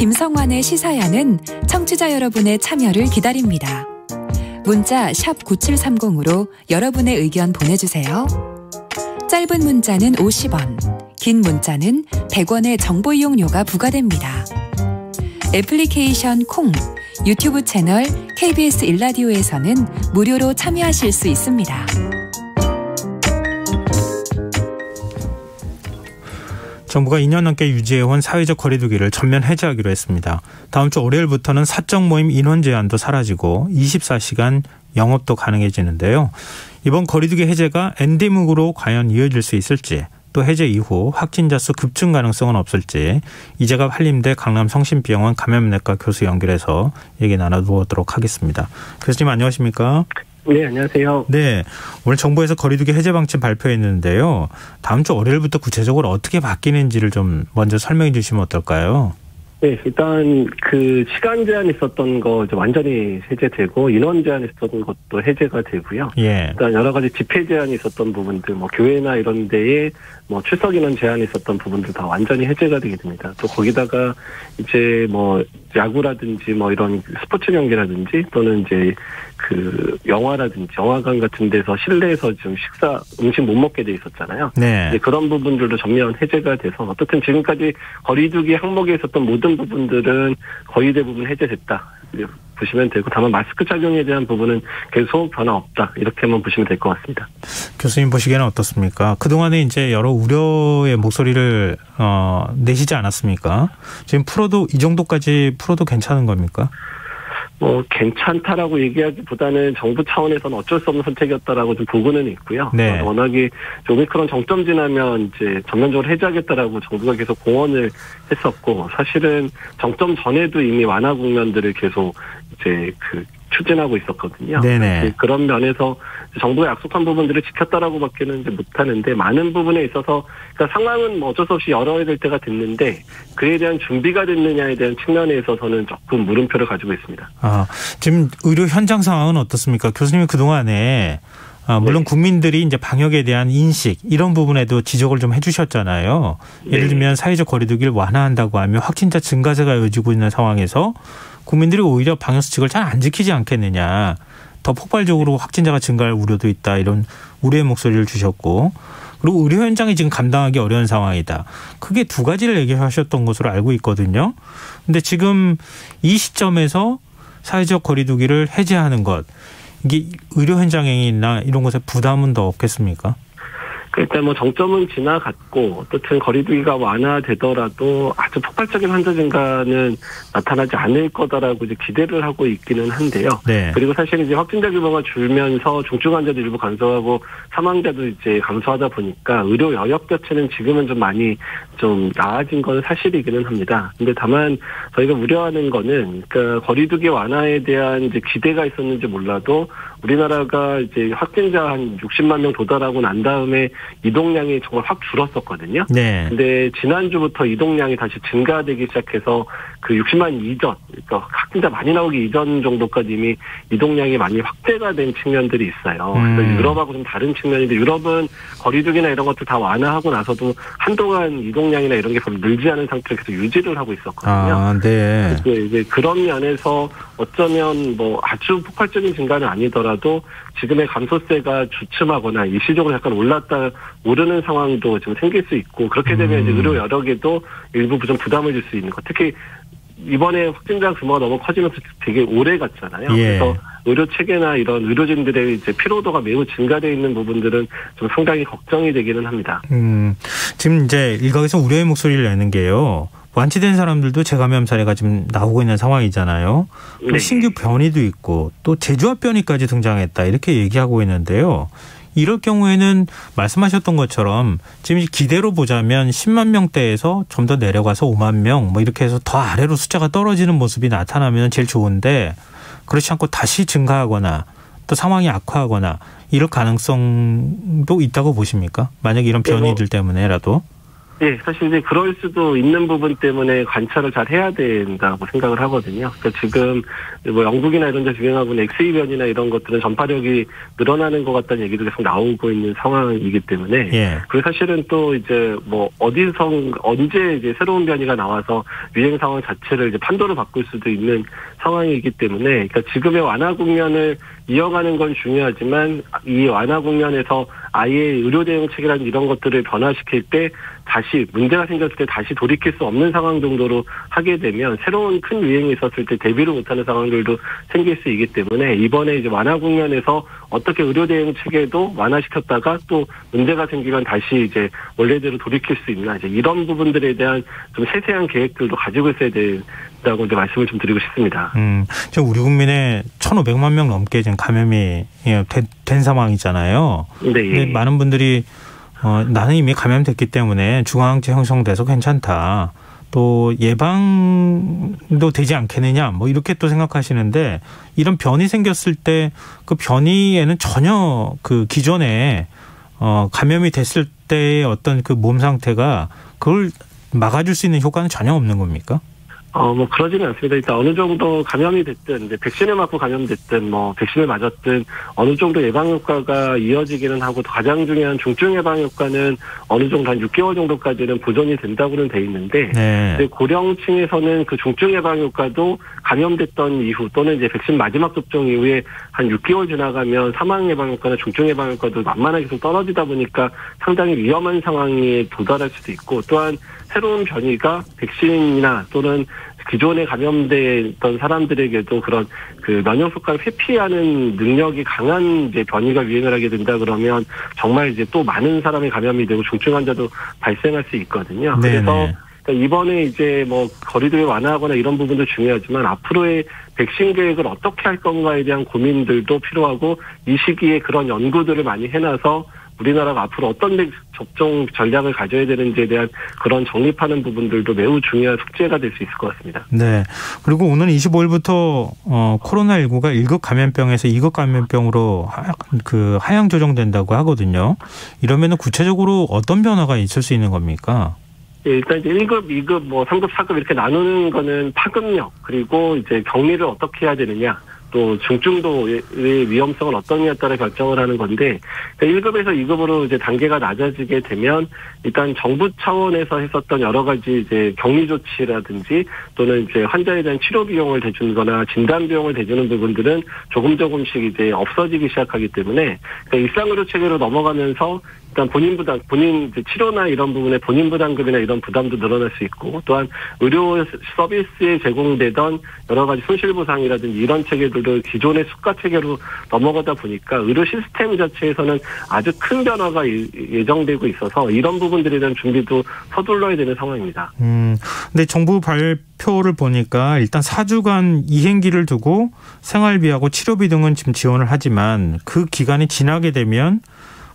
김성환의 시사야는 청취자 여러분의 참여를 기다립니다. 문자 샵 9730으로 여러분의 의견 보내주세요. 짧은 문자는 50원, 긴 문자는 100원의 정보 이용료가 부과됩니다. 애플리케이션 콩, 유튜브 채널 KBS 일라디오에서는 무료로 참여하실 수 있습니다. 정부가 2년 넘게 유지해온 사회적 거리두기를 전면 해제하기로 했습니다. 다음 주 월요일부터는 사적 모임 인원 제한도 사라지고 24시간 영업도 가능해지는데요. 이번 거리두기 해제가 엔데믹으로 과연 이어질 수 있을지, 또 해제 이후 확진자 수 급증 가능성은 없을지 이재갑 한림대 강남성심병원 감염내과 교수 연결해서 얘기 나눠보도록 하겠습니다. 교수님 안녕하십니까? 네, 안녕하세요. 네, 오늘 정부에서 거리두기 해제 방침 발표했는데요. 다음 주 월요일부터 구체적으로 어떻게 바뀌는지를 좀 먼저 설명해 주시면 어떨까요? 네, 일단 그 시간 제한 있었던 거 이제 완전히 해제되고 인원 제한 있었던 것도 해제가 되고요. 예. 일단 여러 가지 집회 제한이 있었던 부분들, 뭐 교회나 이런 데에 뭐 출석 인원 제한이 있었던 부분들 다 완전히 해제가 되게 됩니다. 또 거기다가 이제 뭐 야구라든지 뭐 이런 스포츠 경기라든지 또는 이제 그 영화라든지 영화관 같은 데서 실내에서 좀 음식 못 먹게 돼 있었잖아요. 네. 그런 부분들도 전면 해제가 돼서 어떻든 지금까지 거리두기 항목에 있었던 모든 부분들은 거의 대부분 해제됐다. 보시면 되고 다만 마스크 착용에 대한 부분은 계속 변화 없다. 이렇게만 보시면 될 것 같습니다. 교수님 보시기에는 어떻습니까? 그동안에 이제 여러 우려의 목소리를 내시지 않았습니까? 지금 풀어도 이 정도까지 풀어도 괜찮은 겁니까? 뭐 괜찮다라고 얘기하기보다는 정부 차원에서는 어쩔 수 없는 선택이었다라고 좀 보고는 있고요. 네. 워낙에 오미크론 정점 지나면 이제 전면적으로 해제하겠다라고 정부가 계속 공언을 했었고 사실은 정점 전에도 이미 완화 국면들을 계속 이제 추진하고 있었거든요. 네네. 그런 면에서 정부가 약속한 부분들을 지켰다라고밖에는 이제 못하는데 많은 부분에 있어서 그러니까 상황은 뭐 어쩔 수 없이 열어야 될 때가 됐는데 그에 대한 준비가 됐느냐에 대한 측면에 있어서는 조금 물음표를 가지고 있습니다. 지금 의료 현장 상황은 어떻습니까? 교수님이 그동안에 물론 국민들이 이제 방역에 대한 인식 이런 부분에도 지적을 좀 해주셨잖아요. 예를 들면 사회적 거리두기를 완화한다고 하면 확진자 증가세가 이어지고 있는 상황에서 국민들이 오히려 방역수칙을 잘 안 지키지 않겠느냐. 더 폭발적으로 확진자가 증가할 우려도 있다. 이런 우려의 목소리를 주셨고 그리고 의료 현장이 지금 감당하기 어려운 상황이다. 크게 두 가지를 얘기하셨던 것으로 알고 있거든요. 그런데 지금 이 시점에서 사회적 거리두기를 해제하는 것 이게 의료 현장이나 이런 것에 부담은 더 없겠습니까? 일단 뭐 정점은 지나갔고 어떻든 거리두기가 완화되더라도 아주 폭발적인 환자 증가는 나타나지 않을 거다라고 이제 기대를 하고 있기는 한데요. 네. 그리고 사실 이제 확진자 규모가 줄면서 중증 환자도 일부 감소하고 사망자도 이제 감소하다 보니까 의료 여력 자체는 지금은 좀 많이 좀 나아진 건 사실이기는 합니다. 근데 다만 저희가 우려하는 거는 그러니까 거리두기 완화에 대한 이제 기대가 있었는지 몰라도 우리나라가 이제 확진자 한 60만 명 도달하고 난 다음에 이동량이 정말 확 줄었었거든요. 네. 근데 지난주부터 이동량이 다시 증가되기 시작해서 그 60만 이전, 그러니까 확진자 많이 나오기 이전 정도까지 이미 이동량이 많이 확대가 된 측면들이 있어요. 그래서 유럽하고 좀 다른 측면인데 유럽은 거리두기나 이런 것들 다 완화하고 나서도 한동안 이동량이나 이런 게 별로 늘지 않은 상태를 계속 유지를 하고 있었거든요. 네. 그래서 이제 그런 면에서 어쩌면 뭐 아주 폭발적인 증가는 아니더라도 지금의 감소세가 주춤하거나 일시적으로 약간 오르는 상황도 지금 생길 수 있고 그렇게 되면 이제 의료 여력에도 일부 좀 부담을 줄 수 있는 것. 특히 이번에 확진자 규모가 너무 커지면서 되게 오래 갔잖아요. 예. 그래서 의료 체계나 이런 의료진들의 이제 피로도가 매우 증가되어 있는 부분들은 좀 상당히 걱정이 되기는 합니다. 지금 이제 일각에서 우려의 목소리를 내는 게요. 완치된 사람들도 재감염 사례가 지금 나오고 있는 상황이잖아요. 네. 신규 변이도 있고 또 재조합 변이까지 등장했다 이렇게 얘기하고 있는데요. 이럴 경우에는 말씀하셨던 것처럼 지금 기대로 보자면 10만 명대에서 좀 더 내려가서 5만 명 뭐 이렇게 해서 더 아래로 숫자가 떨어지는 모습이 나타나면 제일 좋은데 그렇지 않고 다시 증가하거나 또 상황이 악화하거나 이럴 가능성도 있다고 보십니까? 만약 이런 변이들 때문에라도. 예, 사실 이제 그럴 수도 있는 부분 때문에 관찰을 잘 해야 된다고 생각을 하거든요. 그러니까 지금 뭐 영국이나 이런 데 유행하고 있는 XE 변이나 이런 것들은 전파력이 늘어나는 것 같다는 얘기도 계속 나오고 있는 상황이기 때문에. 예. 그리고 사실은 또 이제 뭐 어디서 언제 이제 새로운 변이가 나와서 유행 상황 자체를 이제 판도를 바꿀 수도 있는 상황이기 때문에, 그러니까 지금의 완화 국면을 이어가는 건 중요하지만 이 완화 국면에서 아예 의료 대응 체계라는 이런 것들을 변화시킬 때 다시 문제가 생겼을 때 다시 돌이킬 수 없는 상황 정도로 하게 되면 새로운 큰 유행이 있었을 때 대비를 못하는 상황들도 생길 수 있기 때문에 이번에 이제 완화 국면에서 어떻게 의료 대응 체계도 완화시켰다가 또 문제가 생기면 다시 이제 원래대로 돌이킬 수 있나, 이제 이런 부분들에 대한 좀 세세한 계획들도 가지고 있어야 된다고 이제 말씀을 좀 드리고 싶습니다. 지금 우리 국민의 1,500만 명 넘게 지금 감염이 된 상황이잖아요. 네. 근데 많은 분들이 나는 이미 감염됐기 때문에 중화항체 형성돼서 괜찮다, 또 예방도 되지 않겠느냐, 뭐 이렇게 또 생각하시는데, 이런 변이 생겼을 때 그 변이에는 전혀 그 기존에 감염이 됐을 때의 어떤 그 몸 상태가 그걸 막아줄 수 있는 효과는 전혀 없는 겁니까? 뭐 그러지는 않습니다. 일단 어느 정도 감염이 됐든 이제 백신을 맞고 감염됐든 뭐 백신을 맞았든 어느 정도 예방 효과가 이어지기는 하고, 가장 중요한 중증 예방 효과는 어느 정도 한 6개월 정도까지는 보존이 된다고는 돼 있는데, 네. 고령층에서는 그 중증 예방 효과도 감염됐던 이후 또는 이제 백신 마지막 접종 이후에 한 6개월 지나가면 사망 예방 효과나 중증 예방 효과도 만만하게 좀 떨어지다 보니까 상당히 위험한 상황에 도달할 수도 있고, 또한 새로운 변이가 백신이나 또는 기존에 감염됐던 사람들에게도 그런 그 면역 효과를 회피하는 능력이 강한 이제 변이가 유행을 하게 된다 그러면 정말 이제 또 많은 사람이 감염이 되고 중증 환자도 발생할 수 있거든요. 네네. 그래서 이번에 이제 뭐 거리두기 완화하거나 이런 부분도 중요하지만 앞으로의 백신 계획을 어떻게 할 건가에 대한 고민들도 필요하고, 이 시기에 그런 연구들을 많이 해놔서 우리나라가 앞으로 어떤 접종 전략을 가져야 되는지에 대한 그런 정립하는 부분들도 매우 중요한 숙제가 될 수 있을 것 같습니다. 네. 그리고 오늘 25일부터 코로나19가 1급 감염병에서 2급 감염병으로 하향 조정된다고 하거든요. 이러면은 구체적으로 어떤 변화가 있을 수 있는 겁니까? 예, 일단 이제 1급, 2급, 뭐 3급, 4급 이렇게 나누는 거는 파급력, 그리고 이제 격리를 어떻게 해야 되느냐, 또 중증도의 위험성은 어떠냐에 따라 결정을 하는 건데, 1급에서 2급으로 이제 단계가 낮아지게 되면 일단 정부 차원에서 했었던 여러 가지 이제 격리 조치라든지 또는 이제 환자에 대한 치료 비용을 대주거나 진단 비용을 대주는 부분들은 조금씩 이제 없어지기 시작하기 때문에, 그러니까 일상의료 체계로 넘어가면서 일단 본인 이제 치료나 이런 부분에 본인 부담금이나 이런 부담도 늘어날 수 있고, 또한 의료 서비스에 제공되던 여러 가지 손실보상이라든지 이런 체계들도 기존의 수가 체계로 넘어가다 보니까 의료 시스템 자체에서는 아주 큰 변화가 예정되고 있어서 이런 부분들에 대한 준비도 서둘러야 되는 상황입니다. 근데 정부 발표를 보니까 일단 4주간 이행기를 두고 생활비하고 치료비 등은 지금 지원을 하지만 그 기간이 지나게 되면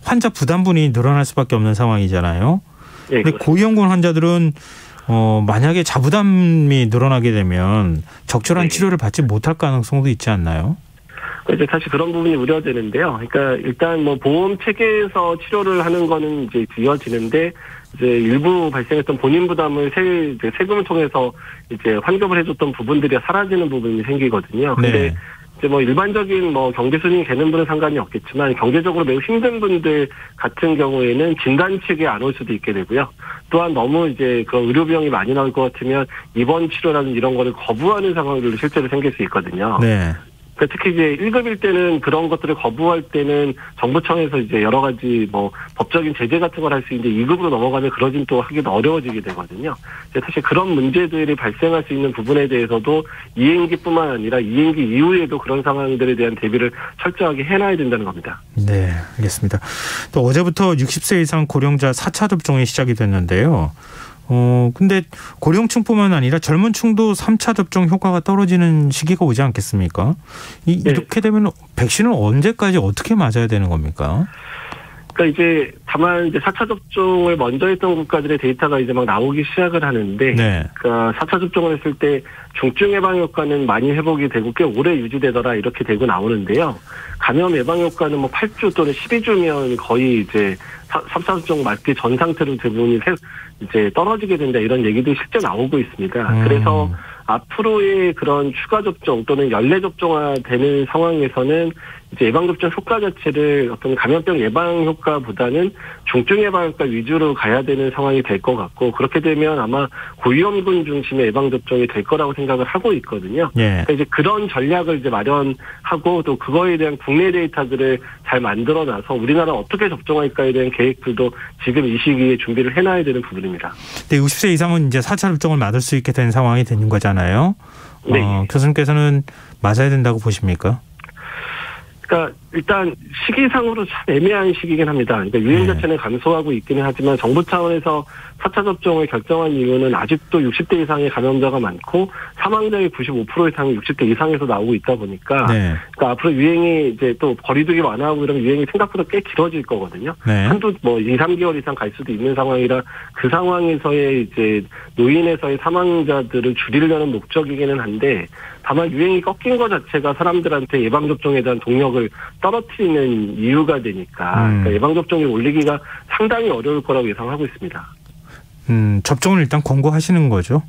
환자 부담분이 늘어날 수밖에 없는 상황이잖아요. 네, 근데 고위험군 환자들은 만약에 자부담이 늘어나게 되면 적절한 치료를 받지 못할 가능성도 있지 않나요? 이제 사실 그런 부분이 우려되는데요. 그러니까 일단 뭐 보험 체계에서 치료를 하는 거는 이제 이어지는데, 이제 일부 발생했던 본인 부담을 세금을 통해서 이제 환급을 해줬던 부분들이 사라지는 부분이 생기거든요. 근데 네. 이제 뭐 일반적인 뭐 경제 수준이 되는 분은 상관이 없겠지만 경제적으로 매우 힘든 분들 같은 경우에는 진단 측에 안 올 수도 있게 되고요. 또한 너무 이제 그런 의료 비용이 많이 나올 것 같으면 입원 치료라든지 이런 거를 거부하는 상황들도 실제로 생길 수 있거든요. 네. 그러니까 특히 이제 1급일 때는 그런 것들을 거부할 때는 정부청에서 이제 여러 가지 뭐 법적인 제재 같은 걸 할 수 있는데 2급으로 넘어가면 그러진 또 하기도 어려워지게 되거든요. 사실 그런 문제들이 발생할 수 있는 부분에 대해서도 이행기뿐만 아니라 이행기 이후에도 그런 상황들에 대한 대비를 철저하게 해놔야 된다는 겁니다. 네, 알겠습니다. 또 어제부터 60세 이상 고령자 4차 접종이 시작이 됐는데요. 근데 고령층뿐만 아니라 젊은 층도 3차 접종 효과가 떨어지는 시기가 오지 않겠습니까? 이렇게 되면 백신을 언제까지 어떻게 맞아야 되는 겁니까? 그러니까 이제 다만 이제 4차 접종을 먼저 했던 국가들의 데이터가 이제 막 나오기 시작을 하는데, 네. 그러니까 4차 접종을 했을 때 중증 예방 효과는 많이 회복이 되고 꽤 오래 유지되더라 이렇게 되고 나오는데요. 감염 예방 효과는 뭐 8주 또는 12주면 거의 이제 3차 접종 맞기 전 상태로 대부분이 이제 떨어지게 된다 이런 얘기도 실제 나오고 있습니다. 그래서 앞으로의 그런 추가 접종 또는 연례 접종화되는 상황에서는 이제 예방접종 효과 자체를 어떤 감염병 예방 효과보다는 중증 예방 효과 위주로 가야 되는 상황이 될 것 같고, 그렇게 되면 아마 고위험군 중심의 예방접종이 될 거라고 생각을 하고 있거든요. 예. 그러니까 이제 그런 전략을 이제 마련하고 또 그거에 대한 국내 데이터들을 잘 만들어놔서 우리나라 어떻게 접종할까에 대한 계획들도 지금 이 시기에 준비를 해놔야 되는 부분입니다. 네, 60세 이상은 이제 4차 접종을 맞을 수 있게 된 상황이 되는 거잖아요. 네. 교수님께서는 맞아야 된다고 보십니까? 그러니까 일단 시기상으로 참 애매한 시기긴 합니다. 그러니까 유행 자체는 감소하고 있기는 하지만 정부 차원에서 4차 접종을 결정한 이유는 아직도 60대 이상의 감염자가 많고 사망자의 95% 이상이 60대 이상에서 나오고 있다 보니까, 네. 그러니까 앞으로 유행이 이제 또 거리두기 완화하고 이러면 유행이 생각보다 꽤 길어질 거거든요. 네. 한두 뭐 2, 3개월 이상 갈 수도 있는 상황이라 그 상황에서의 이제 노인에서의 사망자들을 줄이려는 목적이기는 한데, 다만 유행이 꺾인 것 자체가 사람들한테 예방접종에 대한 동력을 떨어뜨리는 이유가 되니까 그러니까 예방접종을 올리기가 상당히 어려울 거라고 예상하고 있습니다. 접종을 일단 권고하시는 거죠?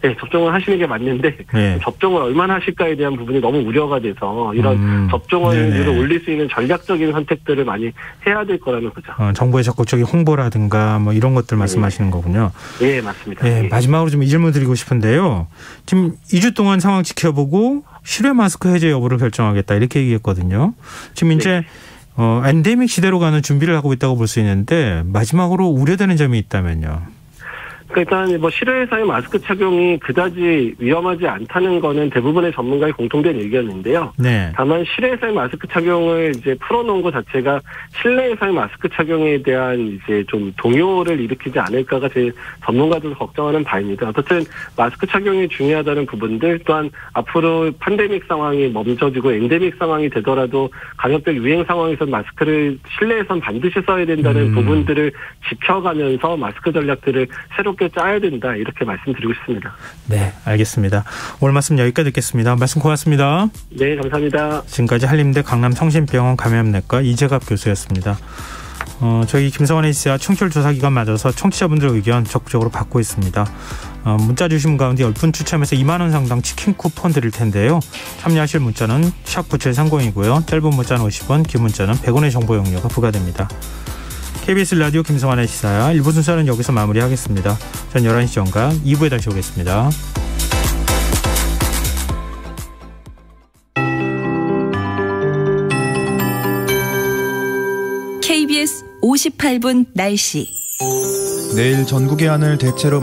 네, 접종을 하시는 게 맞는데 네. 접종을 얼마나 하실까에 대한 부분이 너무 우려가 돼서 이런 접종을 올릴 수 있는 전략적인 선택들을 많이 해야 될 거라는 거죠. 정부의 적극적인 홍보라든가 뭐 이런 것들 말씀하시는 거군요. 네, 맞습니다. 네, 마지막으로 좀 이 질문 드리고 싶은데요. 지금 2주 동안 상황 지켜보고 실외 마스크 해제 여부를 결정하겠다 이렇게 얘기했거든요. 지금 이제 엔데믹 시대로 가는 준비를 하고 있다고 볼 수 있는데 마지막으로 우려되는 점이 있다면요. 그러니까 일단 뭐 실외에서의 마스크 착용이 그다지 위험하지 않다는 거는 대부분의 전문가의 공통된 의견인데요. 네. 다만 실외에서의 마스크 착용을 이제 풀어놓은 것 자체가 실내에서의 마스크 착용에 대한 이제 좀 동요를 일으키지 않을까가 제 전문가들 걱정하는 바입니다. 어쨌든 마스크 착용이 중요하다는 부분들, 또한 앞으로 팬데믹 상황이 멈춰지고 엔데믹 상황이 되더라도 감염병 유행 상황에서 마스크를 실내에선 반드시 써야 된다는 부분들을 지켜가면서 마스크 전략들을 새롭게 짜야 된다 이렇게 말씀드리고 싶습니다. 네, 알겠습니다. 오늘 말씀 여기까지 듣겠습니다. 말씀 고맙습니다. 네, 감사합니다. 지금까지 한림대 강남성심병원 감염내과 이재갑 교수였습니다. 저희 김성환의 시사 청취율 조사 기간 맞아서 청취자분들의 의견 적극적으로 받고 있습니다. 문자 주신 가운데 10분 추첨해서 2만 원 상당 치킨 쿠폰 드릴 텐데요. 참여하실 문자는 샵9730이고요. 짧은 문자는 50원, 긴 문자는 100원의 정보 용료가 부과됩니다. KBS 라디오 김성환의 시사야 1부 순서는 여기서 마무리하겠습니다. 전 11시 전과 2부에 다시 오겠습니다. KBS 58분 날씨. 내일 전국의 하늘 대체로